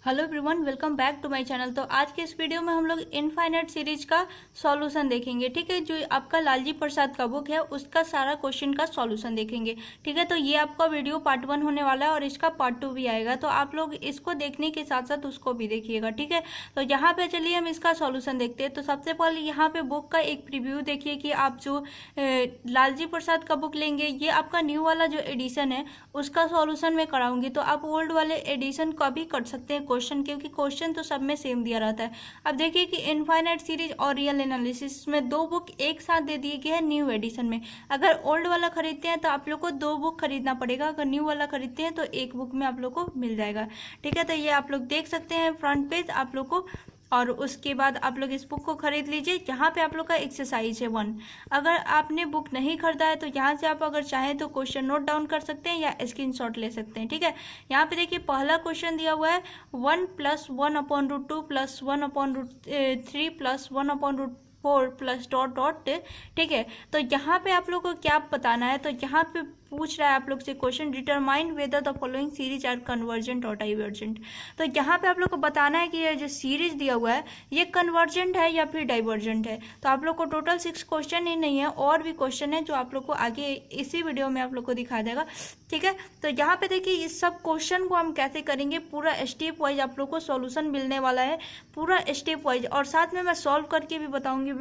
Hello everyone, welcome back to my channel. तो आज के इस वीडियो में हम लोग इनफाइनाइट सीरीज का सॉल्यूशन देखेंगे। ठीक है, जो आपका लालजी प्रसाद का बुक है उसका सारा क्वेश्चन का सॉल्यूशन देखेंगे। ठीक है, तो ये आपका वीडियो पार्ट 1 होने वाला है और इसका पार्ट 2 भी आएगा, तो आप लोग इसको देखने के साथ साथ उसको भी देखिएगा। ठीक है, तो यहाँ पे चलिए हम इसका सॉल्यूशन देखते हैं। तो सबसे पहले यहाँ पे बुक का एक प्रीव्यू देखिए कि आप जो लालजी प्रसाद का बुक लेंगे, ये आपका न्यू वाला जो एडिशन है उसका सॉल्यूशन मैं कराऊंगी। तो आप ओल्ड वाले एडिशन का भी कर सकते हैं क्वेश्चन, क्योंकि क्वेश्चन तो सब में सेम दिया रहता है। अब देखिए कि इनफाइनाइट सीरीज और रियल एनालिसिस में दो बुक एक साथ दे दिए गए हैं न्यू एडिशन में। अगर ओल्ड वाला खरीदते हैं तो आप लोग को दो बुक खरीदना पड़ेगा, अगर न्यू वाला खरीदते हैं तो एक बुक में आप लोग को मिल जाएगा। ठीक है, तो ये आप लोग देख सकते हैं फ्रंट पेज आप लोग को, और उसके बाद आप लोग इस बुक को खरीद लीजिए। यहाँ पे आप लोग का एक्सरसाइज है 1। अगर आपने बुक नहीं खरीदा है तो यहाँ से आप अगर चाहें तो क्वेश्चन नोट डाउन कर सकते हैं या स्क्रीनशॉट ले सकते हैं। ठीक है, यहाँ पे देखिए पहला क्वेश्चन दिया हुआ है 1 + 1/√2 + 1/√3 + 1/√4 प्लस डॉट डॉट। ठीक है, तो यहाँ पे आप लोग को क्या बताना है, तो यहाँ पे पूछ रहा है आप लोग से question, determine whether the following series are convergent और डाइवर्जेंट। तो यहाँ पे आप लोग को बताना है कि ये जो सीरीज दिया हुआ है ये कन्वर्जेंट है या फिर डाइवर्जेंट है। तो आप लोग को टोटल 6 क्वेश्चन ही नहीं है, और भी क्वेश्चन है जो आप लोग को आगे इसी वीडियो में आप लोग को दिखा देगा। ठीक है, तो यहाँ पे देखिए इस सब क्वेश्चन को हम कैसे करेंगे, पूरा स्टेप वाइज आप लोग को सॉल्यूशन मिलने वाला है, पूरा स्टेप वाइज, और साथ में मैं सॉल्व करके भी बताऊंगी।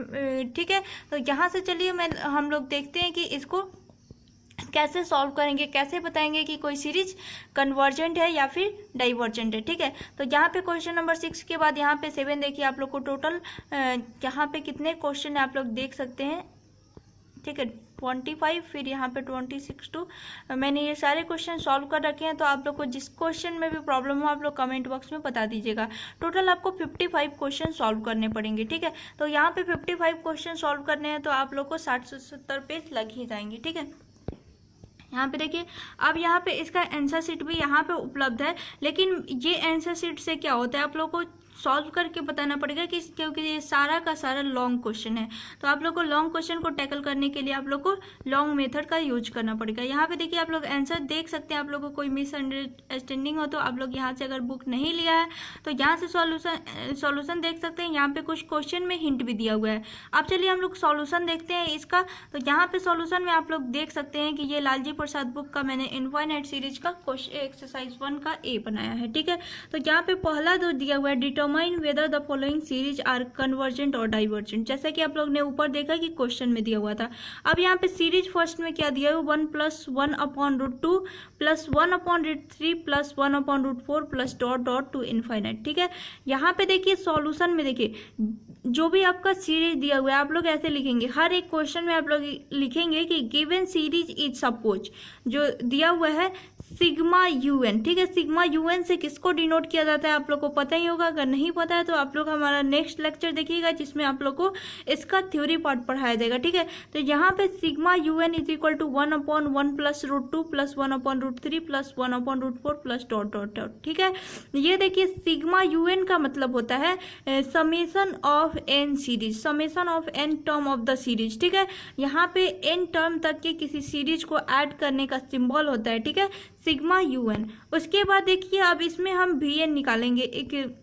ठीक है, तो यहाँ से चलिए हम लोग देखते हैं कि इसको कैसे सॉल्व करेंगे, कैसे बताएंगे कि कोई सीरीज कन्वर्जेंट है या फिर डाइवर्जेंट है। ठीक है, तो यहाँ पे क्वेश्चन नंबर 6 के बाद यहाँ पे 7 देखिए आप लोग को टोटल यहाँ पे कितने क्वेश्चन है आप लोग देख सकते हैं। ठीक है, 25, फिर यहाँ पे 26 टू मैंने ये सारे क्वेश्चन सॉल्व कर रखे हैं। तो आप लोग को जिस क्वेश्चन में भी प्रॉब्लम हो आप लोग कमेंट बॉक्स में बता दीजिएगा। टोटल आपको 55 क्वेश्चन सॉल्व करने पड़ेंगे। ठीक है, तो यहाँ पे 55 क्वेश्चन सॉल्व करने हैं तो आप लोग को 60 से 70 पेज लग ही जाएंगे। ठीक है, यहाँ पे देखिए अब यहाँ पे इसका आंसर शीट भी यहाँ पे उपलब्ध है, लेकिन ये आंसर शीट से क्या होता है आप लोग को सॉल्व करके बताना पड़ेगा कि क्योंकि ये सारा का सारा लॉन्ग क्वेश्चन है। तो आप लोग को लॉन्ग क्वेश्चन को टैकल करने के लिए आप लोग को लॉन्ग मेथड का यूज करना पड़ेगा। यहाँ पे देखिए आप लोग आंसर देख सकते हैं। आप लोग को कोई मिसअंडरस्टैंडिंग हो तो आप लोग यहाँ से अगर बुक नहीं लिया है तो यहाँ से सॉल्यूशन देख सकते हैं। यहाँ पे कुछ क्वेश्चन में हिंट भी दिया हुआ है। अब चलिए हम लोग सॉल्यूशन देखते हैं इसका। तो यहाँ पे सॉल्यूशन में आप लोग देख सकते हैं कि ये लालजी प्रसाद बुक का मैंने इनफाइनाइट सीरीज का एक्सरसाइज 1 का ए बनाया है। ठीक है, तो यहाँ पे पहला जो दिया हुआ है determine whether the following series are convergent और डाइवर्जेंट, जैसा कि आप लोग ने ऊपर देखा कि क्वेश्चन में दिया हुआ था। अब यहाँ पे सीरीज फर्स्ट में क्या दिया है 1 + 1/√2 + 1/√3 + 1/√4 plus dot dot to infinite. ठीक है, यहाँ पे देखिए सॉल्यूशन में देखिए जो भी आपका सीरीज दिया हुआ है आप लोग ऐसे लिखेंगे, हर एक क्वेश्चन में आप लोग लिखेंगे कि गिवन सीरीज इज सपोज, जो दिया हुआ है सिग्मा यूएन। ठीक है, सिग्मा यूएन से किसको डिनोट किया जाता है आप लोग को पता ही होगा। अगर नहीं पता है तो आप लोग हमारा नेक्स्ट लेक्चर देखिएगा जिसमें आप लोग को इसका थ्योरी पार्ट पढ़ाया जाएगा। ठीक है, तो यहाँ पे sigma UN is equal to 1/1 + √2 + 1/√3 + 1/√4 plus dot dot dot. ठीक है, ये देखिए सिग्मा यूएन का मतलब होता है summation of N series, summation of N term of the series. ठीक है, यहाँ पे एन टर्म तक के किसी सीरीज को ऐड करने का सिंबल होता है। ठीक है, सिग्मा यूएन। उसके बाद देखिए अब इसमें हम वीएन निकालेंगे, एक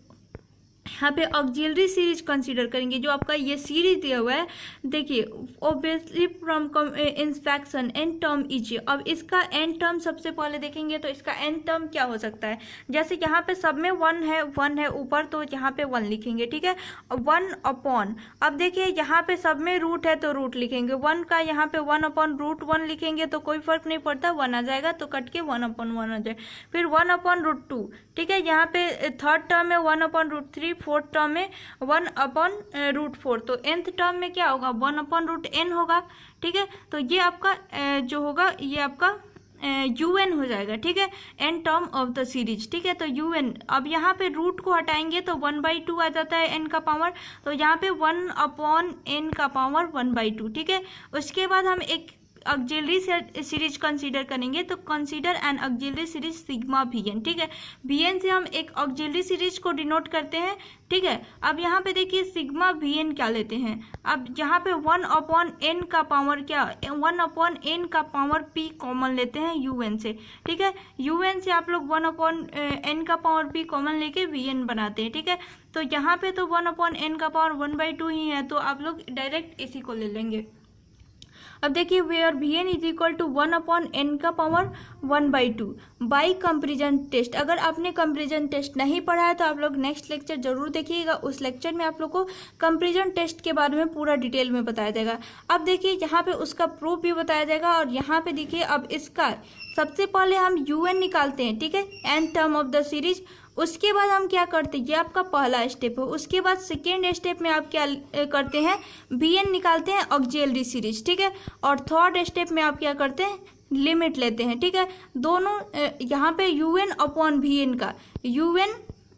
यहाँ पे ऑक्सिलरी सीरीज कंसीडर करेंगे। जो आपका ये सीरीज दिया हुआ है देखिए obviously from inspection n term is, अब इसका एन टर्म सबसे पहले देखेंगे तो इसका एन टर्म क्या हो सकता है। जैसे यहाँ पे सब में 1 है ऊपर, तो यहाँ पे 1 लिखेंगे। ठीक है, 1 अपॉन, अब देखिए यहाँ पे सब में रूट है तो रूट लिखेंगे 1 का, यहाँ पे 1/√1 लिखेंगे तो कोई फर्क नहीं पड़ता, 1 आ जाएगा तो कट के 1/1 आ जाए। फिर 1/√2। ठीक है, यहाँ पे थर्ड टर्म है 1/√3, फोर्थ टर्म में 1/√4, तो nth टर्म में क्या होगा 1/√n होगा। ठीक है, तो ये आपका जो होगा ये आपका UN हो जाएगा। ठीक है, n term of the series. ठीक है, तो UN, अब यहाँ पे रूट को हटाएंगे तो 1/2 आ जाता है n का पावर, तो यहाँ पे 1/n का पावर 1/2। ठीक है, उसके बाद हम एक ऑक्सिलरी सीरीज कंसीडर करेंगे तो consider n auxiliary series sigma v n, ठीक है। वी एन से हम एक ऑक्सिलरी सीरीज को डिनोट करते हैं, ठीक है। अब यहाँ पे देखिए सिग्मा वी एन क्या लेते हैं, अब यहाँ पे 1/n का पावर क्या, 1/n का पावर p कॉमन लेते हैं un से, ठीक है। un से आप लोग 1/n का पावर p कॉमन लेके vn बनाते हैं, ठीक है। तो यहाँ पे तो 1/n का पावर 1/2 ही है, तो आप लोग डायरेक्ट इसी को ले लेंगे। अब देखिए where Vn is equal to 1/n का पावर 1/2 बाई कंपेरिजन टेस्ट। अगर आपने कंपेरिजन टेस्ट नहीं पढ़ा है तो आप लोग नेक्स्ट लेक्चर जरूर देखिएगा, उस लेक्चर में आप लोग को कंपेरिजन टेस्ट के बारे में पूरा डिटेल में बताया जाएगा। अब देखिए यहाँ पे उसका प्रूफ भी बताया जाएगा, और यहाँ पे देखिए अब इसका सबसे पहले हम un निकालते हैं, ठीक है, n term of the series. उसके बाद हम क्या करते हैं, ये आपका पहला स्टेप है। उसके बाद सेकेंड स्टेप में आप क्या करते हैं, Vn निकालते हैं ऑक्सिलरी सीरीज, ठीक है। और थर्ड स्टेप में आप क्या करते हैं, लिमिट लेते हैं, ठीक है। दोनों यहाँ पे un/Vn का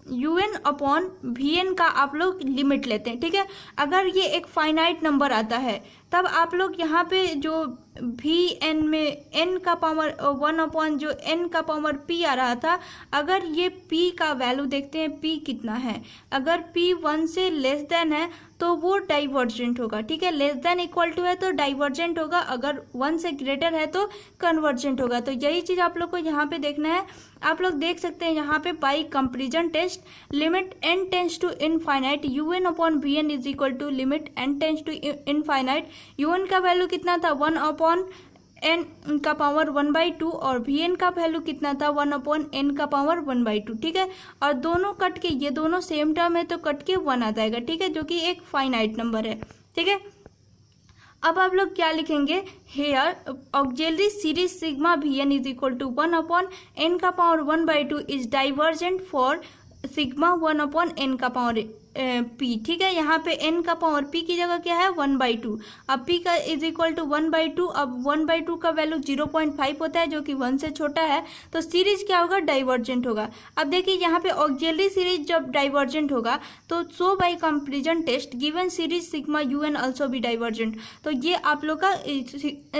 un/Vn का आप लोग लिमिट लेते हैं, ठीक है। अगर ये एक फाइनाइट नंबर आता है तब आप लोग यहाँ पे जो Vn में n का पावर 1/ जो n का पावर p आ रहा था, अगर ये p का वैल्यू देखते हैं p कितना है, अगर p 1 से लेस देन है तो वो डाइवर्जेंट होगा, ठीक है। लेस देन इक्वल टू है तो डाइवर्जेंट होगा, अगर 1 से ग्रेटर है तो कन्वर्जेंट होगा। तो यही चीज आप लोग को यहाँ पे देखना है। आप लोग देख सकते हैं यहाँ पे by comparison test limit n tends to infinite un/Vn is equal to limit n tends to infinite. un का वैल्यू कितना था, 1/n का पावर 1/2, और Vn का वैल्यू कितना था, 1/n का पावर 1/2, ठीक है। और दोनों कट के, ये दोनों सेम टर्म है तो कट के 1 आ जाएगा, ठीक है, जो कि एक फाइनाइट नंबर है, ठीक है। अब आप लोग क्या लिखेंगे, here auxiliary series sigma Vn is equal to 1/n का power 1/2 is divergent for sigma 1/n का पावर p, ठीक है। यहाँ पे n का पावर p की जगह क्या है, 1/2। अब p का इज इक्वल टू 1/2, अब 1/2 का वैल्यू 0.5 होता है जो कि 1 से छोटा है, तो सीरीज क्या होगा, डाइवर्जेंट होगा। अब देखिए यहाँ पे ऑक्सिलरी सीरीज जब डाइवर्जेंट होगा तो so by comparison test given series sigma un also be divergent. तो ये आप लोग का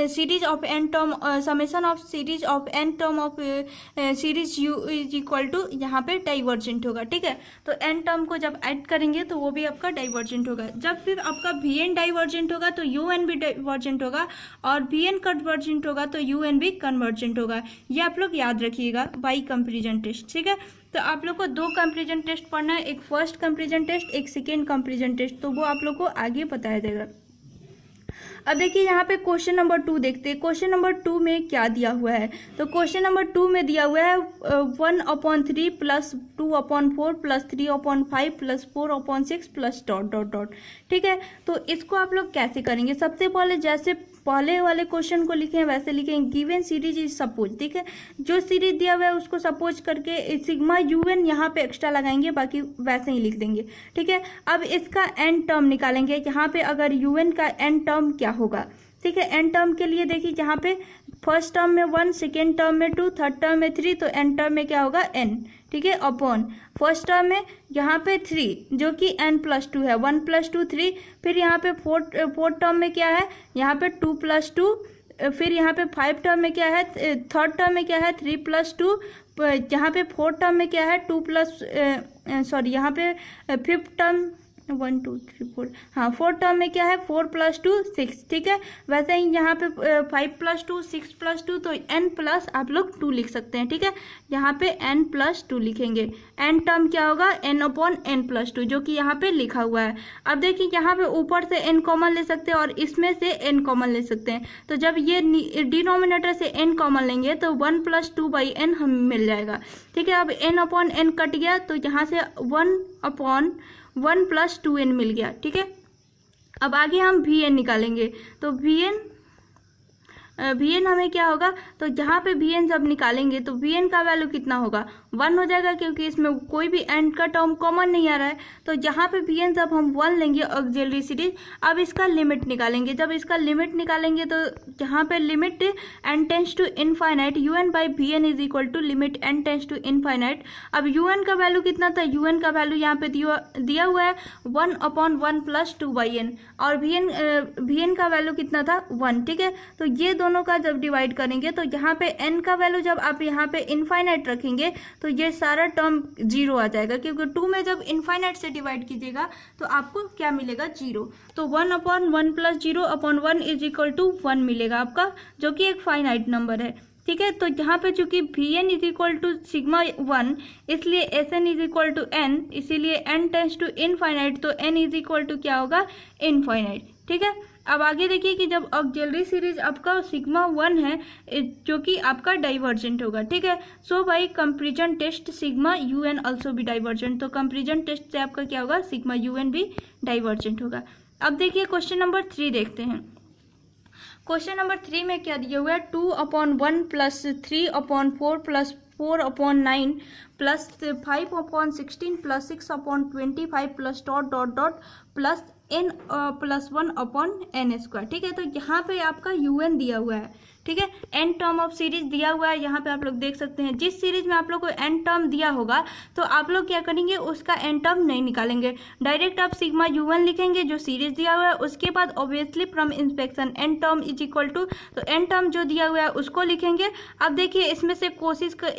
series of n term, summation of series of n term of series u is equal to यहाँ पे डाइवर्जेंट होगा, ठीक है। तो n टर्म को जब ऐड करेंगे तो वो भी आपका डाइवर्जेंट होगा। जब फिर आपका Vn डाइवर्जेंट होगा तो un भी डाइवर्जेंट होगा, और Vn कन्वर्जेंट होगा तो un भी कन्वर्जेंट होगा। ये आप लोग याद रखिएगा बाई कंपेरिजन टेस्ट, ठीक है। तो आप लोग को 2 कंपेरिजन टेस्ट पढ़ना है, एक फर्स्ट कंपेरिजन टेस्ट, एक सेकेंड कंपेरिजन टेस्ट, तो वो आप लोग को आगे बताया जाएगा। अब देखिए यहाँ पे क्वेश्चन नंबर 2 देखते हैं। क्वेश्चन नंबर 2 में क्या दिया हुआ है, तो क्वेश्चन नंबर 2 में दिया हुआ है 1/3 plus 2/4 plus 3/5 plus 4/6 plus dot dot dot, ठीक है। तो इसको आप लोग कैसे करेंगे, सबसे पहले जैसे पहले वाले क्वेश्चन को लिखे हैं वैसे लिखेंगे, गिवन सीरीज इज सपोज, ठीक है। जो सीरीज दिया हुआ है उसको सपोज करके सिग्मा un यहाँ पे एक्स्ट्रा लगाएंगे, बाकी वैसे ही लिख देंगे, ठीक है। अब इसका n टर्म निकालेंगे, यहाँ पे अगर un का n टर्म क्या होगा, ठीक है। n टर्म के लिए देखिए यहाँ पे फर्स्ट टर्म में 1, सेकेंड टर्म में 2, थर्ड टर्म में 3, तो n टर्म में क्या होगा, n, ठीक है, अपॉन फर्स्ट टर्म में यहाँ पे 3 जो कि n+2 है, 1 + 2 3, फिर यहाँ पे फोर्थ टर्म में क्या है, यहाँ पे 2 + 2, फिर यहाँ पे 5 टर्म में क्या है, थर्ड टर्म में क्या है 3 + 2, यहाँ पे फोर्थ टर्म में क्या है 2 + यहाँ पे फिफ्थ टर्म 1 2 3 4, हाँ फोर्थ टर्म में क्या है 4 + 2 6, ठीक है। वैसे ही यहाँ पे 5 + 2 6 + 2, तो n प्लस आप लोग 2 लिख सकते हैं, ठीक है। यहाँ पे n + 2 लिखेंगे, n टर्म क्या होगा, n/n + 2, जो कि यहाँ पे लिखा हुआ है। अब देखिए यहाँ पे ऊपर से n कॉमन ले सकते हैं और इसमें से n कॉमन ले सकते हैं, तो जब ये डिनोमिनेटर से n कॉमन लेंगे तो 1 + 2/n हमें मिल जाएगा, ठीक है। अब n/n कट गया तो यहाँ से 1/1 + 2n मिल गया, ठीक है। अब आगे हम Vn निकालेंगे, तो Vn हमें क्या होगा, तो जहाँ पे Vn जब निकालेंगे तो Vn का वैल्यू कितना होगा, 1 हो जाएगा, क्योंकि इसमें कोई भी एन का टर्म कॉमन नहीं आ रहा है। तो यहाँ पे वी एन जब हम 1 लेंगे ऑक्सिलरी सीरीज, अब इसका लिमिट निकालेंगे। जब इसका लिमिट निकालेंगे तो यहाँ पे limit n tends to infinite u n by v n is equal to limit n tends to infinite. अब यू एन का वैल्यू कितना था, यू एन का वैल्यू यहाँ पे दिया हुआ है 1/1 + 2/n, और वी एन का वैल्यू कितना था 1। ठीक है, तो ये दोनों का जब डिवाइड करेंगे तो यहाँ पे n का वैल्यू जब आप यहाँ पे इनफाइनाइट रखेंगे तो ये सारा टर्म 0 आ जाएगा, क्योंकि 2 में जब इनफाइनाइट से डिवाइड कीजिएगा तो आपको क्या मिलेगा 0। तो 1/1 + 0/1 इज इक्वल टू 1 मिलेगा आपका, जो कि एक फाइनाइट नंबर है। ठीक है, तो यहाँ पे चूंकि v n is equal to sigma 1, इसलिए s n is equal to n, इसीलिए एन टेंस टू इनफाइनाइट, तो एन इज इक्वल टू क्या होगा इनफाइनाइट। ठीक है, अब आगे देखिए कि जब ऑक्सिलरी सीरीज आपका सिग्मा 1 है, जो कि आपका डाइवर्जेंट होगा। ठीक है, so by comparison test sigma u n also भी डाइवर्जेंट, तो कंपेरिजन टेस्ट से आपका क्या होगा सिग्मा यू एन भी डाइवर्जेंट होगा। अब देखिए क्वेश्चन नंबर 3 देखते हैं। क्वेश्चन नंबर 3 में क्या दिया हुआ है, 2/1 + 3/4 + 4/9 + 5/16 + 6/25 + ... n + 1/n²। ठीक है, तो यहाँ पे आपका un दिया हुआ है। ठीक है, n टर्म ऑफ सीरीज दिया हुआ है, यहाँ पे आप लोग देख सकते हैं। जिस सीरीज में आप लोग को n टर्म दिया होगा तो आप लोग क्या करेंगे, उसका n टर्म नहीं निकालेंगे, डायरेक्ट आप सिग्मा u1 लिखेंगे जो सीरीज दिया हुआ है। उसके बाद obviously from inspection n term is equal to, तो n टर्म जो दिया हुआ है उसको लिखेंगे। अब देखिए इसमें से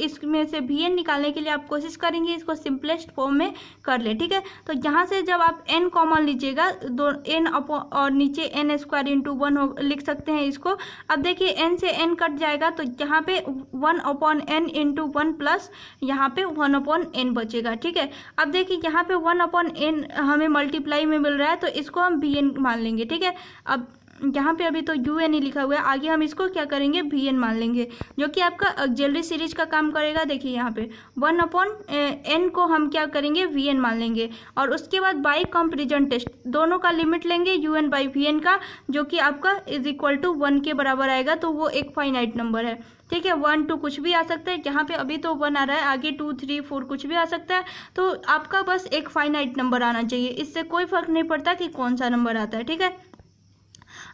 इसमें से vn निकालने के लिए आप कोशिश करेंगे इसको सिंपलेस्ट फॉर्म में कर ले। ठीक है, तो यहाँ से जब आप n कॉमन लीजिएगा, n और नीचे n² × 1 लिख सकते हैं इसको। अब देखिए n से n कट जाएगा तो यहाँ पे 1/n × 1 प्लस यहाँ पे 1/n बचेगा। ठीक है, अब देखिए यहाँ पे 1/n हमें मल्टीप्लाई में मिल रहा है, तो इसको हम bn मान लेंगे। ठीक है, अब यहाँ पे अभी तो un ही लिखा हुआ है, आगे हम इसको क्या करेंगे bn मान लेंगे, जो कि आपका ऑक्सिलरी सीरीज का काम करेगा। देखिए यहाँ पे 1/n को हम क्या करेंगे vn मान लेंगे, और उसके बाद बाई कंपेरिजन टेस्ट दोनों का लिमिट लेंगे un बाई vn का, जो कि आपका इज इक्वल टू 1 के बराबर आएगा। तो वो एक फाइनाइट नंबर है। ठीक है, 1 2 कुछ भी आ सकता है, यहाँ पे अभी तो 1 आ रहा है, आगे 2 3 4 कुछ भी आ सकता है। तो आपका बस एक फाइनाइट नंबर आना चाहिए, इससे कोई फर्क नहीं पड़ता कि कौन सा नंबर आता है। ठीक है,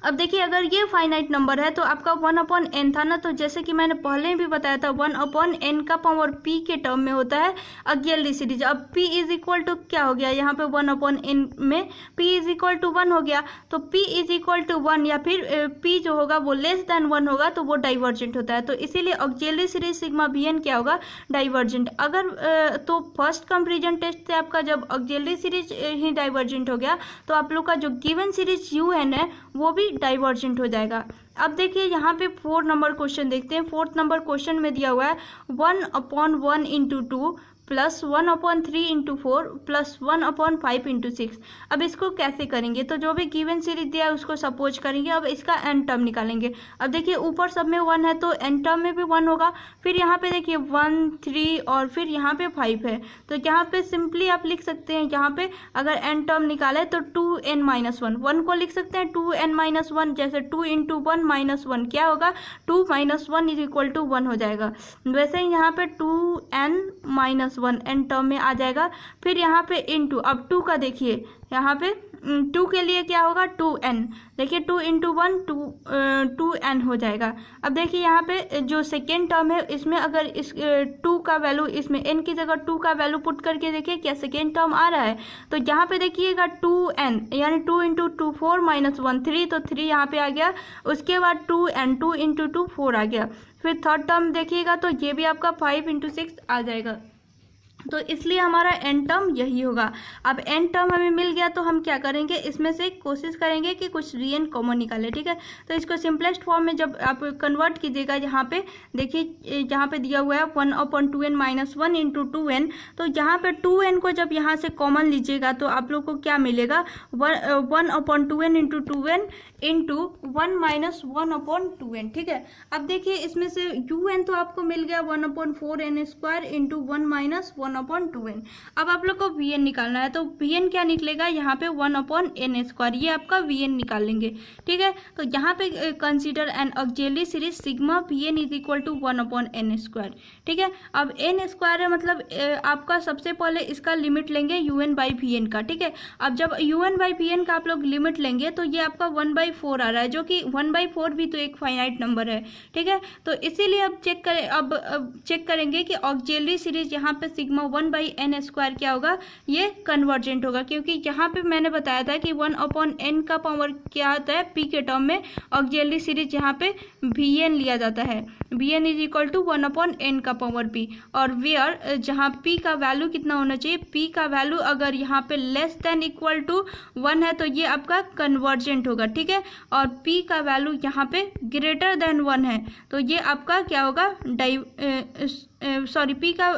अब देखिए अगर ये फाइनाइट नंबर है तो आपका 1/n था ना, तो जैसे कि मैंने पहले भी बताया था 1/n का पावर p के टर्म में होता है ऑक्सिलरी सीरीज। अब p इज इक्वल टू क्या हो गया, यहाँ पे 1/n में p इज इक्वल टू 1 हो गया, तो p इज इक्वल टू 1 या फिर p जो होगा वो लेस देन 1 होगा तो वो डाइवर्जेंट होता है। तो इसीलिए ऑक्सिलरी सीरीज सिग्मा vn क्या होगा डाइवर्जेंट। अगर तो फर्स्ट कंपेरिजन टेस्ट से आपका जब ऑक्सिलरी सीरीज ही डाइवर्जेंट हो गया तो आप लोग का जो गिवन सीरीज un है वो भी डाइवर्जेंट हो जाएगा। अब देखिए यहाँ पे 4 नंबर क्वेश्चन देखते हैं। 4th नंबर क्वेश्चन में दिया हुआ है 1/1 × 2 + 1/3 × 4 + 1/5 × 6। अब इसको कैसे करेंगे, तो जो भी गिवन सीरीज दिया है उसको सपोज करेंगे। अब इसका n टर्म निकालेंगे। अब देखिए ऊपर सब में 1 है तो n टर्म में भी 1 होगा, फिर यहाँ पे देखिए 1 3 और फिर यहाँ पे 5 है, तो यहाँ पे सिंपली आप लिख सकते हैं, यहाँ पे अगर n टर्म निकाले तो 2n - 1 1 को लिख सकते हैं 2n - 1, जैसे 2 × 1 - 1 क्या होगा 2 - 1 इज इक्वल टू 1 हो जाएगा। वैसे ही यहाँ पे 2n - 1 n टर्म में आ जाएगा, फिर यहाँ पे इंटू, अब 2 का देखिए यहाँ पे 2 के लिए क्या होगा 2n, देखिए 2 × 1 2n हो जाएगा। अब देखिए यहाँ पे जो सेकेंड टर्म है इसमें अगर इस 2 का वैल्यू इसमें n की जगह 2 का वैल्यू पुट करके देखिए क्या सेकेंड टर्म आ रहा है, तो यहाँ पे देखिएगा 2n यानी 2 × 2 4 - 1 3, तो 3 यहाँ पे आ गया। उसके बाद 2n 2 × 2 4 आ गया। फिर थर्ड टर्म देखिएगा तो ये भी आपका 5 × 6 आ जाएगा, तो इसलिए हमारा n टर्म यही होगा। अब n टर्म हमें मिल गया तो हम क्या करेंगे, इसमें से कोशिश करेंगे कि कुछ रियल कॉमन निकाले। ठीक है, तो इसको सिंपलेस्ट फॉर्म में जब आप कन्वर्ट कीजिएगा, यहाँ पे देखिए यहाँ पे दिया हुआ है 1/2n - 1 × 2n, तो यहाँ पे 2n को जब यहाँ से कॉमन लीजिएगा तो आप लोग को क्या मिलेगा 1/2n × 2n × 1 - 1/2n। ठीक है, अब देखिए इसमें से un तो आपको मिल गया 1/4n² × 1 - 1/2n। अब आप लोग को Vn निकालना है, तो Vn क्या निकलेगा यहाँ पे 1/n², ये आपका Vn निकाल लेंगे। ठीक है, तो यहाँ पे consider n auxiliary series sigma Vn is equal to 1/n²। ठीक है, अब n² है मतलब आपका सबसे पहले इसका लिमिट लेंगे un/Vn का। ठीक है, अब जब un/Vn का आप लोग लिमिट लेंगे तो ये आपका 1/4 आ रहा है, जो कि 1/4 भी तो एक फाइनाइट नंबर है। ठीक है, तो इसीलिए अब चेक करेंगे कि ऑक्सिलरी सीरीज यहाँ पे सिग्मा 1/n² क्या होगा, ये कन्वर्जेंट होगा, क्योंकि यहाँ पे मैंने बताया था कि 1/n का पावर क्या आता है p के टर्म में, ऑक्सिलरी सीरीज यहाँ पे Vn लिया जाता है, Vn is equal to 1/n का पावर p, और वेयर जहाँ p का वैल्यू कितना होना चाहिए, p का वैल्यू अगर यहाँ पे लेस देन इक्वल टू 1 है तो ये आपका कन्वर्जेंट होगा। ठीक है, और p का वैल्यू यहाँ पे ग्रेटर देन 1 है तो ये आपका क्या होगा, p का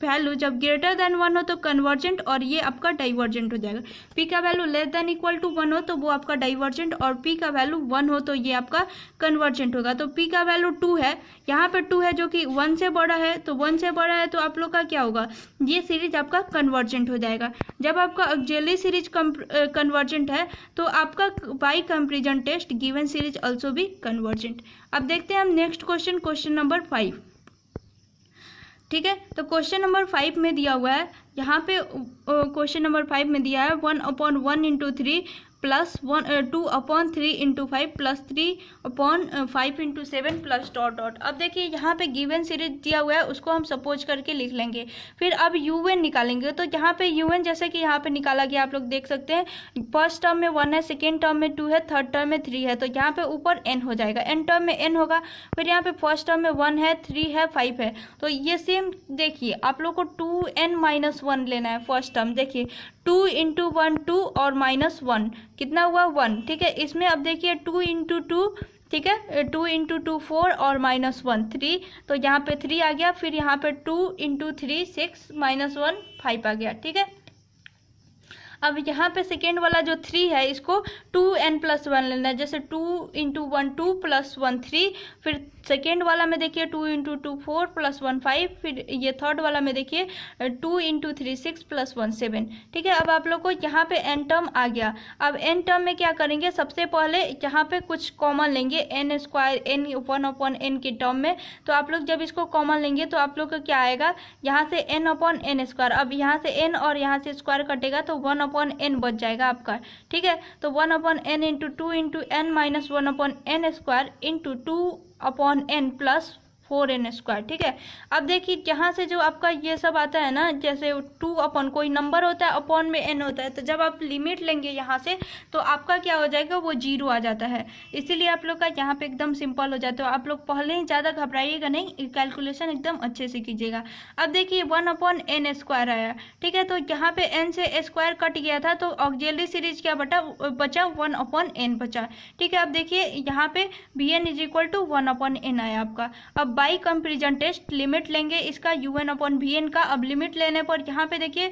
वैल्यू जब ग्रेटर देन 1 हो तो कन्वर्जेंट, और ये आपका डाइवर्जेंट हो जाएगा। p का value less than equal to 1 हो तो वो आपका डाइवर्जेंट, और p का वैल्यू 1 हो तो ये आपका कन्वर्जेंट होगा। तो p का वैल्यू 2 है, यहाँ पे 2 है जो कि 1 से बड़ा है, तो 1 से बड़ा है तो आप लोग का क्या होगा, ये सीरीज आपका कन्वर्जेंट हो जाएगा। जब आपका ऑक्सिलरी सीरीज कन्वर्जेंट है तो आपका by comparison test given series also भी कन्वर्जेंट। अब देखते हैं हम नेक्स्ट क्वेश्चन नंबर 5। ठीक है, तो क्वेश्चन नंबर 5 में दिया हुआ है, यहाँ पे क्वेश्चन नंबर 5 में दिया है 1/1 × 3 plus 2/3 × 5 plus 3/5 × 7 plus dot dot. अब देखिए यहाँ पे गिवन सीरीज दिया हुआ है, उसको हम सपोज करके लिख लेंगे। फिर अब un निकालेंगे, तो यहाँ पे un जैसे कि यहाँ पे निकाला गया, आप लोग देख सकते हैं, फर्स्ट टर्म में 1 है, सेकेंड टर्म में 2 है, थर्ड टर्म में 3 है, तो यहाँ पे ऊपर n हो जाएगा, n टर्म में n होगा। फिर यहाँ पे फर्स्ट टर्म में 1 है, 3 है, 5 है, तो ये सेम देखिए आप लोग को 2n-1 लेना है फर्स्ट टर्म। देखिए 2 × 1 2 और -1 कितना हुआ 1। ठीक है, इसमें अब देखिए 2 × 2, ठीक है, 2 × 2 4 और -1 3, तो यहाँ पे 3 आ गया। फिर यहाँ पे 2 × 3 6 -1 5 आ गया। ठीक है, अब यहाँ पे सेकेंड वाला जो 3 है इसको 2n+1 लेना है, जैसे 2 × 1 2 + 1 3। फिर सेकेंड वाला में देखिए 2 × 2 4 + 1 5। फिर ये थर्ड वाला में देखिए 2 × 3 6 + 1 7। ठीक है, अब आप लोग को यहाँ पे n टर्म आ गया। अब n टर्म में क्या करेंगे, सबसे पहले यहाँ पे कुछ कॉमन लेंगे, n² n 1/n के टर्म में। तो आप लोग जब इसको कॉमन लेंगे तो आप लोग का क्या आएगा, यहाँ से n/n²। अब यहाँ से n और यहाँ से स्क्वायर कटेगा तो 1/n बच जाएगा आपका। ठीक है, तो 1/n × 2 × n - 1/n² × 2/n + 4n²। ठीक है, अब देखिए यहाँ से जो आपका ये सब आता है ना, जैसे 2 कोई नंबर होता है, अपॉन में n होता है, तो जब आप लिमिट लेंगे यहाँ से तो आपका क्या हो जाएगा, वो 0 आ जाता है। इसीलिए आप लोग का यहाँ पे एकदम सिंपल हो जाता है। आप लोग पहले ही ज़्यादा घबराइएगा नहीं, कैलकुलेशन एकदम अच्छे से कीजिएगा। अब देखिए 1/n² आया। ठीक है, तो यहाँ पे n से स्क्वायर कट गया था तो ऑक्सिलरी सीरीज क्या बचा 1/n बचा। ठीक है, अब देखिए यहाँ पे Vn is equal to 1/n आया आपका। अब बाई कंपैरिजन टेस्ट लिमिट लेंगे इसका un/Vn का। अब लिमिट लेने पर यहाँ पे देखिए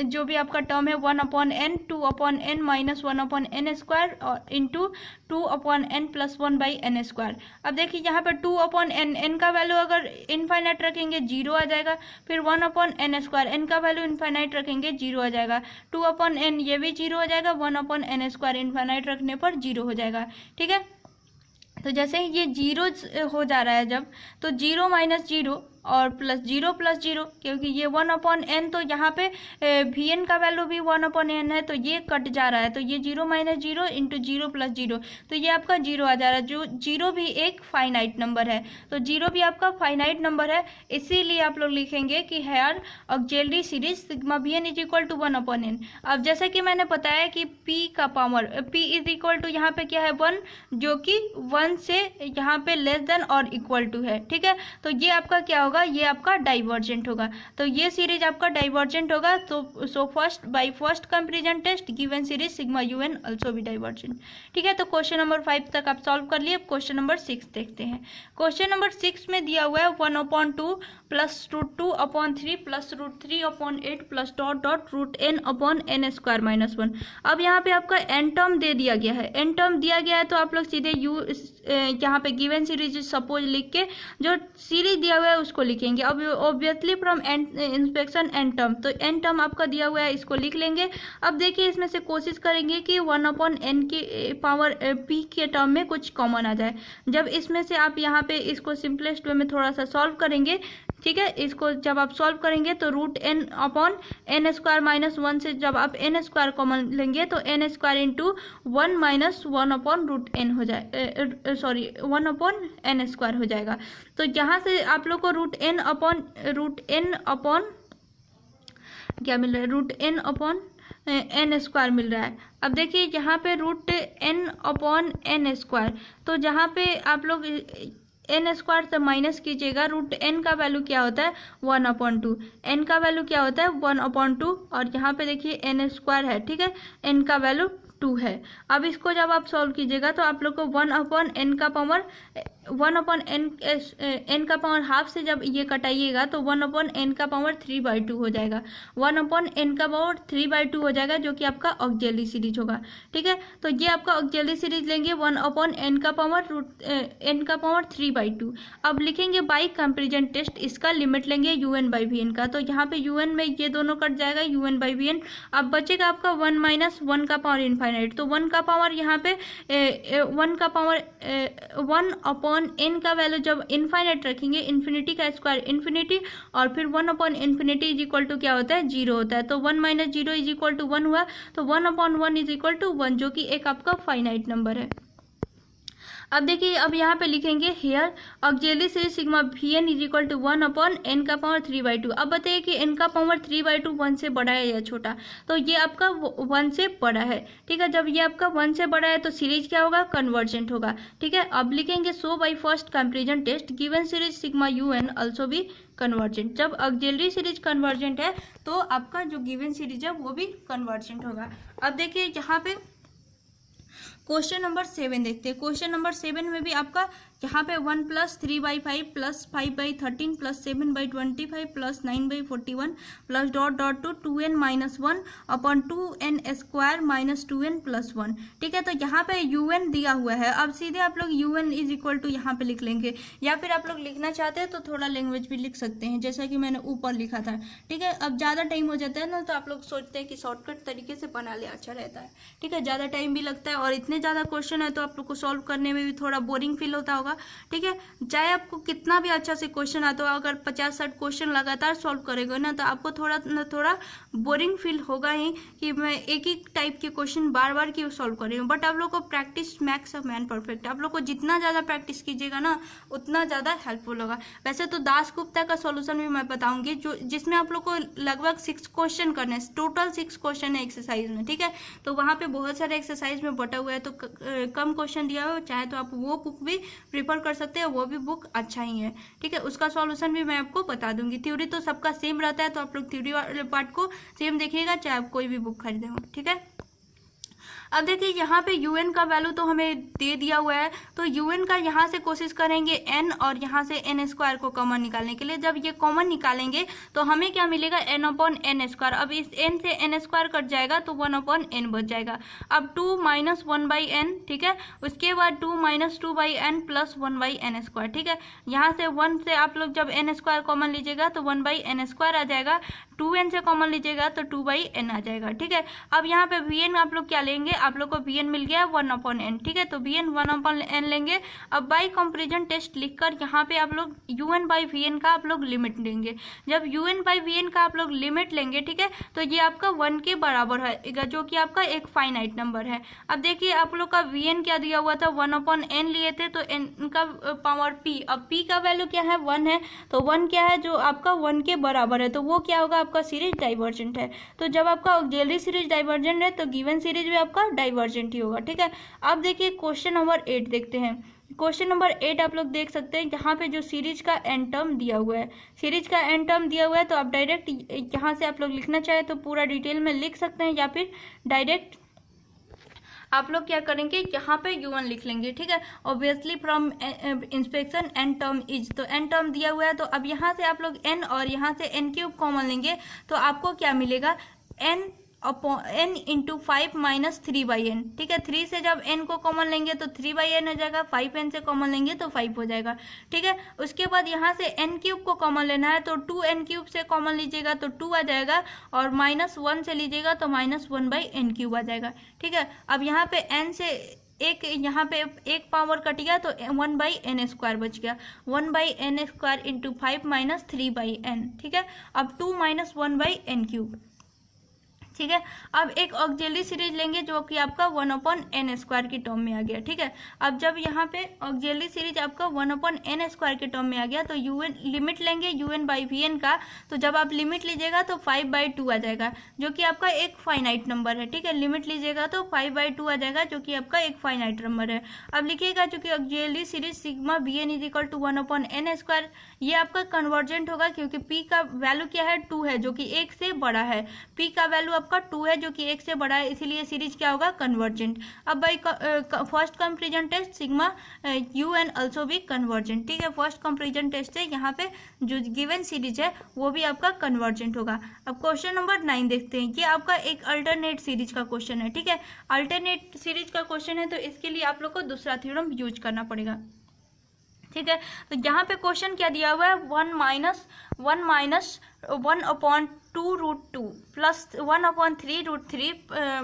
जो भी आपका टर्म है 1/n 2/n - 1/n² और इंटू 2/n + 1/n²। अब देखिए यहाँ पर 2/n n का वैल्यू अगर इनफाइनाइट रखेंगे 0 आ जाएगा। फिर 1/n² n का वैल्यू इनफाइनाइट रखेंगे 0 आ जाएगा। 2/n ये भी 0 हो जाएगा, 1/n² इनफाइनाइट रखने पर 0 हो जाएगा। ठीक है, तो जैसे ही ये 0 हो जा रहा है जब, तो 0 - 0 और +0 + 0, क्योंकि ये 1/n तो यहाँ पे Vn का वैल्यू भी 1/n है, तो ये कट जा रहा है, तो ये 0 - 0 × 0 + 0, तो ये आपका 0 आ जा रहा है। जो 0 भी एक फाइनाइट नंबर है, तो 0 भी आपका फाइनाइट नंबर है। इसीलिए आप लोग लिखेंगे कि here auxiliary series sigma Vn is equal to 1/n। अब जैसे कि मैंने बताया कि p का power p is equal to यहाँ पे क्या है 1, जो कि 1 से यहाँ पे लेस देन और इक्वल टू है। ठीक है, तो ये आपका क्या होगा, ये आपका डाइवर्जेंट होगा। तो ये सीरीज आपका डाइवर्जेंट होगा। तो so first comparison test given series sigma un also भी डाइवर्जेंट। ठीक है, तो क्वेश्चन नंबर 5 तक आप सॉल्व कर लिए। क्वेश्चन नंबर 6 देखते हैं। क्वेश्चन नंबर 6 में दिया हुआ है 1/2 + √2/3 + √3/8 प्लस डॉट डॉट √n/n² - 1। अब यहाँ पे आपका n टर्म दे दिया गया है, n टर्म दिया गया है तो आप लोग सीधे यहाँ पे गिवन सीरीज सपोज लिख के जो सीरीज दिया हुआ है उसको लिखेंगे। अब obviously from inspection n term, तो एन टर्म आपका दिया हुआ है, इसको लिख लेंगे। अब देखिए इसमें से कोशिश करेंगे कि 1/n की पावर p के टर्म में कुछ कॉमन आ जाए। जब इसमें से आप यहाँ पे इसको सिंपलेस्ट वे में थोड़ा सा सॉल्व करेंगे, ठीक है, इसको जब आप सॉल्व करेंगे तो √n/n² - 1 से जब आप n² कॉमन लेंगे तो n² इंटू 1 - 1/√n हो जाए, सॉरी 1/n² हो जाएगा। तो यहाँ से आप लोग को √n/n क्या मिल रहा है, √n/n² मिल रहा है। अब देखिए यहाँ पे √n/n², तो जहाँ पे आप लोग n² से माइनस कीजिएगा, √n का वैल्यू क्या होता है 1/2, n का वैल्यू क्या होता है 1/2, और यहाँ पे देखिए n² है, ठीक है, n का वैल्यू 2 है। अब इसको जब आप सॉल्व कीजिएगा तो आप लोग को 1/n का पावर हाफ से जब ये कटाइएगा तो 1/n का पावर 3/2 हो जाएगा, 1/n का पावर 3/2 हो जाएगा, जो कि आपका ऑक्सिलरी सीरीज होगा। ठीक है, तो ये आपका ऑक्सिलरी सीरीज लेंगे 1/n का पावर n का पावर 3/2। अब लिखेंगे बाई कंपेरिजन टेस्ट, इसका लिमिट लेंगे un/vn का, तो यहाँ पे un में ये दोनों कट जाएगा, un/vn। अब बचेगा आपका 1 - 1 का पावर इनफाइनाइट, तो 1 का पावर यहाँ पे 1 का पावर 1/n का वैल्यू जब इनफाइनाइट रखेंगे, इन्फिनिटी का स्क्वायर इन्फिनिटी, और फिर 1/∞ इज इक्वल टू क्या होता है 0 होता है, तो 1 - 0 इज इक्वल टू 1 हुआ, तो 1/1 इज इक्वल टू 1, जो कि एक आपका फाइनाइट नंबर है। अब देखिए, अब यहाँ पे लिखेंगे here auxiliary series sigma vn is equal to 1/n का पावर 3/2। अब बताइए कि n का पावर 3/2 1 से बड़ा है या छोटा, तो ये आपका 1 से बड़ा है। ठीक है, जब ये आपका 1 से बड़ा है तो सीरीज क्या होगा, कन्वर्जेंट होगा। ठीक है, अब लिखेंगे so by first comparison test given series sigma un also भी कन्वर्जेंट। जब ऑक्सिलरी सीरीज कन्वर्जेंट है तो आपका जो गिवन सीरीज है वो भी कन्वर्जेंट होगा। अब देखिए यहाँ पे क्वेश्चन नंबर 7 देखते हैं। क्वेश्चन नंबर 7 में भी आपका यहाँ पे 1 + 3/5 + 5/13 + 7/25 + 9/41 + (टू 2n - 1/2n² - 2n + 1। ठीक है, तो यहाँ पे un दिया हुआ है। अब सीधे आप लोग un इज इक्वल टू यहाँ पे लिख लेंगे, या फिर आप लोग लिखना चाहते हैं तो थोड़ा लैंग्वेज भी लिख सकते हैं, जैसा कि मैंने ऊपर लिखा था। ठीक है, अब ज़्यादा टाइम हो जाता है ना, तो आप लोग सोचते हैं कि शॉर्टकट तरीके से बना ले, अच्छा रहता है। ठीक है, ज़्यादा टाइम भी लगता है और इतने ज़्यादा क्वेश्चन है तो आप लोग को सॉल्व करने में भी थोड़ा बोरिंग फील होता होगा। ठीक है, चाहे आपको कितना भी अच्छा से क्वेश्चन आता हो, अगर 50-60 क्वेश्चन लगातार सॉल्व करेगा ना तो आपको थोड़ा ना थोड़ा बोरिंग फील होगा ही कि मैं एक ही टाइप के क्वेश्चन बार बार क्यों सॉल्व कर रही हूँ। बट आप लोग को practice max of man perfect, आप लोग को जितना ज़्यादा प्रैक्टिस कीजिएगा ना उतना ज़्यादा हेल्पफुल होगा। वैसे तो दासगुप्ता का सॉल्यूशन भी मैं बताऊंगी, जो जिसमें आप लोग को लगभग 6 क्वेश्चन करने हैं, टोटल 6 क्वेश्चन है एक्सरसाइज में। ठीक है, तो वहाँ पे बहुत सारे एक्सरसाइज में बटा हुआ है, तो कम क्वेश्चन दिया हो, चाहे तो आप वो बुक भी प्रिफर कर सकते हैं, वो भी बुक अच्छा ही है। ठीक है, उसका सॉल्यूशन भी मैं आपको बता दूंगी। थ्योरी तो सबका सेम रहता है, तो आप लोग थ्योरी वाले पार्ट को सेम देखिएगा, चाहे आप कोई भी बुक खरीदे हो। ठीक है, अब देखिए यहाँ पे un का वैल्यू तो हमें दे दिया हुआ है, तो un का यहाँ से कोशिश करेंगे n और यहाँ से n² को कॉमन निकालने के लिए। जब ये कॉमन निकालेंगे तो हमें क्या मिलेगा n/n²। अब इस n से n² कट जाएगा तो 1/n बच जाएगा। अब 2 - 1/n, ठीक है, उसके बाद 2 - 2/n + 1/n²। ठीक है, यहाँ से 1 से आप लोग जब n² कॉमन लीजिएगा तो 1/n² आ जाएगा, 2n से कॉमन लीजिएगा तो 2/n आ जाएगा। ठीक है, अब यहाँ पे vn आप लोग क्या लेंगे, आप लोग को vn मिल गया 1/n। ठीक है, तो vn 1/n लेंगे। अब बाई कंपेरिजन टेस्ट लिखकर यहाँ पे आप लोग un/vn का आप लोग लिमिट लेंगे। जब un/vn का आप लोग लिमिट लेंगे, ठीक है, तो ये आपका 1 के बराबर है, जो कि आपका एक फाइनाइट नंबर है। अब देखिए आप लोग का vn क्या दिया हुआ था, 1/n लिए थे, तो n का पावर p। अब p का वैल्यू क्या है 1 है, तो 1 क्या है जो आपका 1 के बराबर है, तो वो क्या होगा आपका सीरीज डाइवर्जेंट है। तो जब आपका ऑक्सिलरी सीरीज डाइवर्जेंट है तो गिवन सीरीज भी आपका डाइवर्जेंट ही होगा। ठीक है, अब देखिए क्वेश्चन नंबर 8 देखते हैं। क्वेश्चन नंबर 8 आप लोग देख सकते हैं, यहाँ पे जो सीरीज का एन टर्म दिया हुआ है, सीरीज का एन टर्म दिया हुआ है, तो आप डायरेक्ट यहाँ से आप लोग लिखना चाहे तो पूरा डिटेल में लिख सकते हैं, या फिर डायरेक्ट आप लोग क्या करेंगे यहाँ पे un लिख लेंगे। ठीक है, obviously from inspection n term is, तो एन टर्म दिया हुआ है, तो अब यहाँ से आप लोग n और यहाँ से n³ कॉमन लेंगे तो आपको क्या मिलेगा n n into 5 minus 3/n, ठीक है। 3 से जब n को कॉमन लेंगे तो 3/n हो जाएगा, 5n से कॉमन लेंगे तो 5 हो जाएगा, ठीक है। उसके बाद यहाँ से n क्यूब को कॉमन लेना है, तो 2n क्यूब से कॉमन लीजिएगा तो 2 आ जाएगा, और -1 से लीजिएगा तो -1/n क्यूब आ जाएगा, ठीक है। अब यहाँ पे n से एक, यहाँ पे एक पावर कट गया तो 1/n² बच गया, 1/n² इंटू 5 माइनस 3/n, ठीक है। अब 2 माइनस 1/n क्यूब, ठीक है। अब एक ऑक्सिलरी सीरीज लेंगे जो कि आपका 1/n² की टर्म में आ गया, ठीक है। अब जब यहाँ पे ऑक्सिलरी सीरीज आपका 1/n² के टर्म में आ गया तो un लिमिट लेंगे un/vn का, तो जब आप लिमिट लीजिएगा तो 5/2 आ जाएगा, जो कि आपका एक फाइनाइट नंबर है, ठीक है। लिमिट लीजिएगा तो 5/2 आ जाएगा, जो कि आपका एक फाइनाइट नंबर है। अब लिखिएगा जो कि auxiliary series sigma bn is equal to 1/n², ये आपका कन्वर्जेंट होगा क्योंकि p का वैल्यू क्या है, 2 है, जो कि 1 से बड़ा है। p का वैल्यू आपका 2 है जो कि 1 से बड़ा है, इसीलिए सीरीज क्या होगा, कन्वर्जेंट। अब by first comparison test sigma un also भी कन्वर्जेंट, ठीक है। फर्स्ट कंपैरिजन टेस्ट से यहाँ पे जो गिवन सीरीज है वो भी आपका कन्वर्जेंट होगा। अब क्वेश्चन नंबर 9 देखते हैं। ये आपका एक अल्टरनेट सीरीज का क्वेश्चन है, ठीक है। अल्टरनेट सीरीज का क्वेश्चन है तो इसके लिए आप लोग को दूसरा थ्योरम यूज करना पड़ेगा, ठीक है। तो यहाँ पे क्वेश्चन क्या दिया हुआ है, 1/2√2 प्लस 1/3√3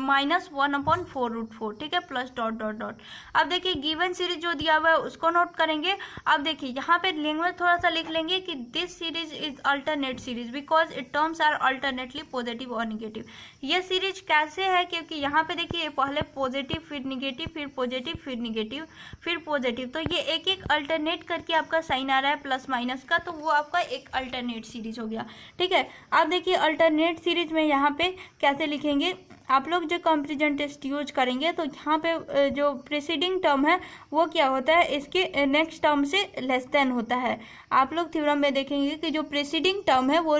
माइनस 1/4√4, ठीक है, प्लस डॉट डॉट डॉट। अब देखिए गिवन सीरीज जो दिया हुआ है उसको नोट करेंगे। अब देखिए यहाँ पे लैंग्वेज थोड़ा सा लिख लेंगे कि this series is alternate series because it terms are alternately positive और निगेटिव। ये सीरीज कैसे है, क्योंकि यहाँ पे देखिए पहले पॉजिटिव फिर निगेटिव फिर पॉजिटिव फिर निगेटिव फिर पॉजिटिव, तो ये एक एक अल्टरनेट करके आपका साइन आ रहा है प्लस माइनस का, तो वो आपका एक अल्टरनेट सीरीज हो गया, ठीक है। अब देखिए अल्टरनेट सीरीज में यहाँ पे कैसे लिखेंगे, आप लोग जो कंपैरिजन टेस्ट यूज करेंगे तो यहाँ पे जो प्रीसीडिंग टर्म है वो क्या होता है, इसके नेक्स्ट टर्म से लेस देन होता है। आप लोग थ्योरम में देखेंगे कि जो प्रीसीडिंग टर्म है वो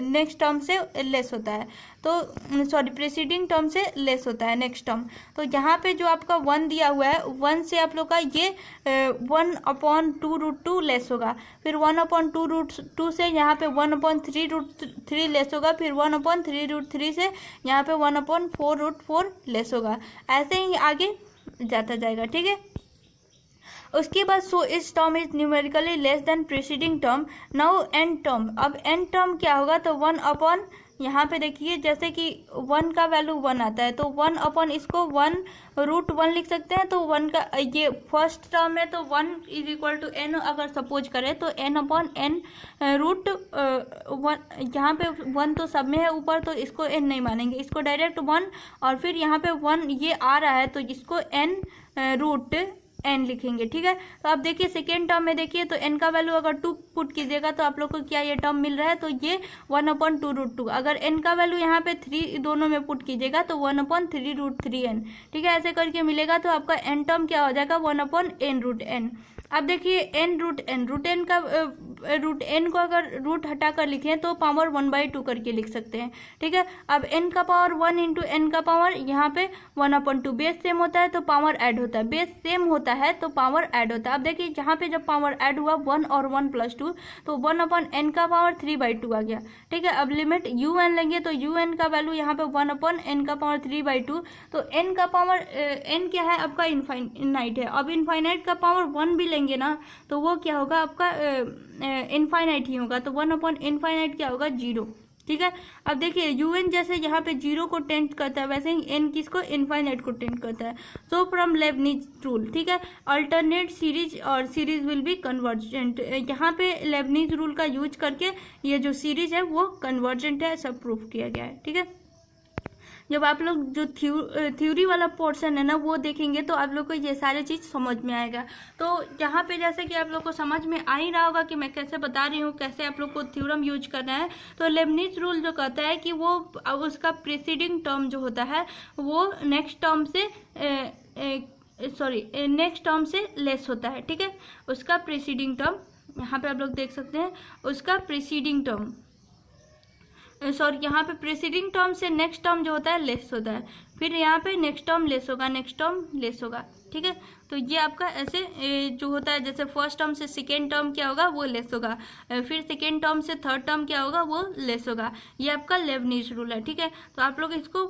नेक्स्ट टर्म से लेस होता है, तो सॉरी प्रीसीडिंग टर्म से लेस होता है नेक्स्ट टर्म। तो यहाँ पे जो आपका 1 दिया हुआ है, 1 से आप लोग का ये 1/2√2 लेस होगा, फिर 1/2√2 से यहाँ पे 1/3√3 लेस होगा, फिर 1/3√3 से यहाँ पे 1/4√4 लेस होगा, ऐसे ही आगे जाता जाएगा, ठीक है। उसके बाद सो इस term is numerically less than preceding term. Now n term, अब एन टर्म क्या होगा, तो 1/ यहाँ पे देखिए जैसे कि 1 का वैल्यू 1 आता है तो 1/ इसको 1√1 लिख सकते हैं, तो 1 का ये फर्स्ट टर्म है तो 1 इज इक्वल टू n अगर सपोज करें तो n/n रूट 1, यहाँ पे 1 तो सब में है ऊपर तो इसको n नहीं मानेंगे, इसको डायरेक्ट 1, और फिर यहाँ पे 1 ये आ रहा है तो इसको n लिखेंगे, ठीक है। तो आप देखिए सेकेंड टर्म में देखिए तो n का वैल्यू अगर 2 पुट कीजिएगा तो आप लोग को क्या ये टर्म मिल रहा है, तो ये 1/2√2। अगर n का वैल्यू यहाँ पे 3 दोनों में पुट कीजिएगा तो 1/3√3n, ठीक है, ऐसे करके मिलेगा। तो आपका n टर्म क्या हो जाएगा, 1/n√n। अब देखिए n का रूट n को अगर रूट हटाकर लिखें तो पावर 1/2 करके लिख सकते हैं, ठीक है। अब n का पावर 1 इंटू n का पावर यहाँ पे 1/2, बेस सेम होता है तो पावर ऐड होता है, बेस सेम होता है तो पावर ऐड होता है। अब देखिए यहाँ पे जब पावर ऐड हुआ 1 और 1 प्लस 2 तो 1/n का पावर 3/2 आ गया, ठीक है। अब लिमिट un लेंगे तो un का वैल्यू यहाँ पे 1/n का पावर 3/2, तो n का पावर n क्या है आपका इनफाइनाइट है। अब इनफाइनाइट का पावर 1 भी लेंगे ना तो वो क्या होगा आपका इनफाइनाइट ही होगा, तो 1/इनफाइनाइट क्या होगा, 0, ठीक है। अब देखिए un जैसे यहाँ पे 0 को टेंट करता है वैसे ही n किसको, इनफाइनाइट को टेंट करता है। सो फ्रॉम लेबनिज रूल, ठीक है, अल्टरनेट सीरीज और सीरीज विल बी कन्वर्जेंट। यहाँ पे लेबनिज रूल का यूज करके ये जो सीरीज है वो कन्वर्जेंट है, सब प्रूफ किया गया है, ठीक है। जब आप लोग जो थ्योरी वाला पोर्शन है ना वो देखेंगे तो आप लोग को ये सारी चीज़ समझ में आएगा। तो यहाँ पे जैसे कि आप लोग को समझ में आ ही रहा होगा कि मैं कैसे बता रही हूँ, कैसे आप लोग को थ्योरम यूज करना है। तो लेबनिज रूल जो कहता है कि वो उसका प्रीसीडिंग टर्म जो होता है वो नेक्स्ट टर्म से लेस होता है, ठीक है। उसका प्रीसीडिंग टर्म यहाँ पे आप लोग देख सकते हैं, उसका प्रीसीडिंग टर्म यहाँ पे प्रीसीडिंग टर्म से नेक्स्ट टर्म जो होता है लेस होता है। फिर यहाँ पे नेक्स्ट टर्म लेस होगा, नेक्स्ट टर्म लेस होगा, ठीक है। तो ये आपका ऐसे जो होता है, जैसे फर्स्ट टर्म से सेकेंड टर्म क्या होगा वो लेस होगा, फिर सेकेंड टर्म से थर्ड टर्म क्या होगा वो लेस होगा। ये आपका लेबनीज रूल है, ठीक है। तो आप लोग इसको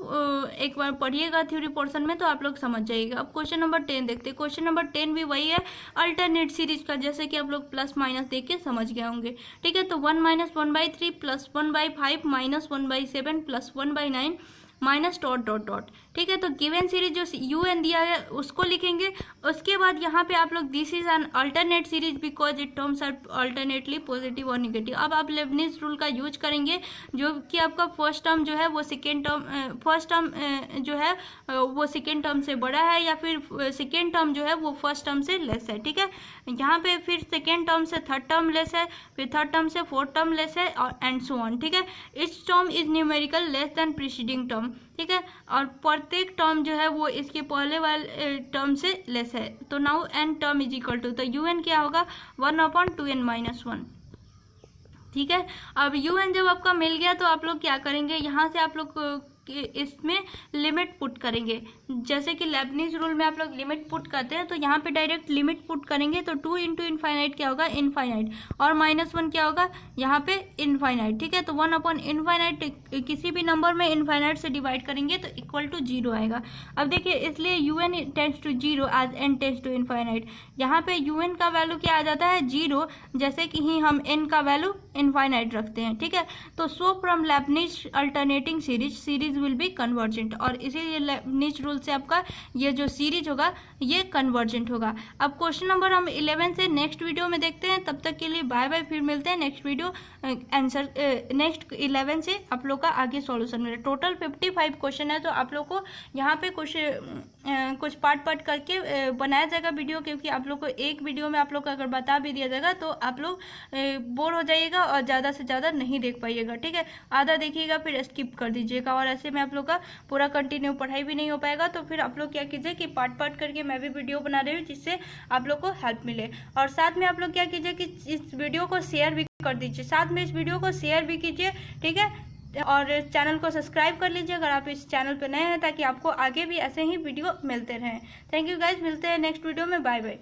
एक बार पढ़िएगा थ्योरी पोर्शन में तो आप लोग समझ जाइएगा। अब क्वेश्चन नंबर 10 देखते हैं। क्वेश्चन नंबर 10 भी वही है अल्टरनेट सीरीज का, जैसे कि आप लोग प्लस माइनस देख के समझ गए होंगे, ठीक है। तो 1 - 1/3 plus 1/5 minus 1/7 plus 1/9 minus dot dot dot, ठीक है। तो गिवन सीरीज जो यू एन दिया है उसको लिखेंगे। उसके बाद यहाँ पे आप लोग this is an alternate series because it terms are alternately positive और निगेटिव। अब आप लेबनीज रूल का यूज करेंगे, जो कि आपका फर्स्ट टर्म जो है वो सेकेंड टर्म फर्स्ट टर्म जो है वो सेकेंड टर्म से बड़ा है, या फिर सेकेंड टर्म जो है वो फर्स्ट टर्म से लेस है, ठीक है। यहाँ पे फिर सेकेंड टर्म से थर्ड टर्म लेस है, फिर थर्ड टर्म से फोर्थ टर्म लेस है, और एंड सो ऑन, ठीक है। Each term is numerical less than preceding term, ठीक है। और प्रत्येक टर्म जो है वो इसके पहले वाले टर्म से लेस है। तो now n term is equal to, तो यू एन क्या होगा 1/2n-1, ठीक है। अब यू एन जब आपका मिल गया तो आप लोग क्या करेंगे, यहाँ से आप लोग इसमें लिमिट पुट करेंगे। जैसे कि लेबनीज रूल में आप लोग लिमिट पुट करते हैं, तो यहाँ पे डायरेक्ट लिमिट पुट करेंगे तो 2 × इनफाइनाइट क्या होगा इनफाइनाइट, और -1 क्या होगा यहाँ पे इनफाइनाइट, ठीक है। तो 1/इनफाइनाइट किसी भी नंबर में इनफाइनाइट से डिवाइड करेंगे तो इक्वल टू 0 आएगा। अब देखिए इसलिए UN tends to 0 as n tends to infinite. यहाँ पे UN का वैल्यू क्या आ जाता है 0, जैसे कि ही हम n का वैल्यू इनफाइनाइट रखते हैं, ठीक है। तो so from Lebanese alternating series will be convergent, और इसीलिए लेबनीज रूल से आपका ये जो सीरीज होगा ये कन्वर्जेंट होगा। अब क्वेश्चन नंबर हम 11 से नेक्स्ट वीडियो में देखते हैं। तब तक के लिए बाय बाय, फिर मिलते हैं नेक्स्ट वीडियो आंसर नेक्स्ट 11 से आप लोग का आगे सॉल्यूशन मिले। टोटल 55 क्वेश्चन है, तो आप लोग को यहाँ पे कुछ पार्ट करके बनाया जाएगा वीडियो, क्योंकि आप लोग को एक वीडियो में आप लोग को अगर बता भी दिया जाएगा तो आप लोग बोर हो जाइएगा और ज़्यादा से ज़्यादा नहीं देख पाइएगा, ठीक है। आधा देखिएगा फिर स्किप कर दीजिएगा, और ऐसे में आप लोग का पूरा कंटिन्यू पढ़ाई भी नहीं हो पाएगा। तो फिर आप लोग क्या कीजिए कि पार्ट करके मैं भी वीडियो बना रही हूँ, जिससे आप लोग को हेल्प मिले। और साथ में आप लोग क्या कीजिए कि इस वीडियो को शेयर भी कर दीजिए, साथ में इस वीडियो को शेयर भी कीजिए, ठीक है। और चैनल को सब्सक्राइब कर लीजिए अगर आप इस चैनल पर नए हैं, ताकि आपको आगे भी ऐसे ही वीडियो मिलते रहें। थैंक यू गाइज, मिलते हैं नेक्स्ट वीडियो में, बाय बाय।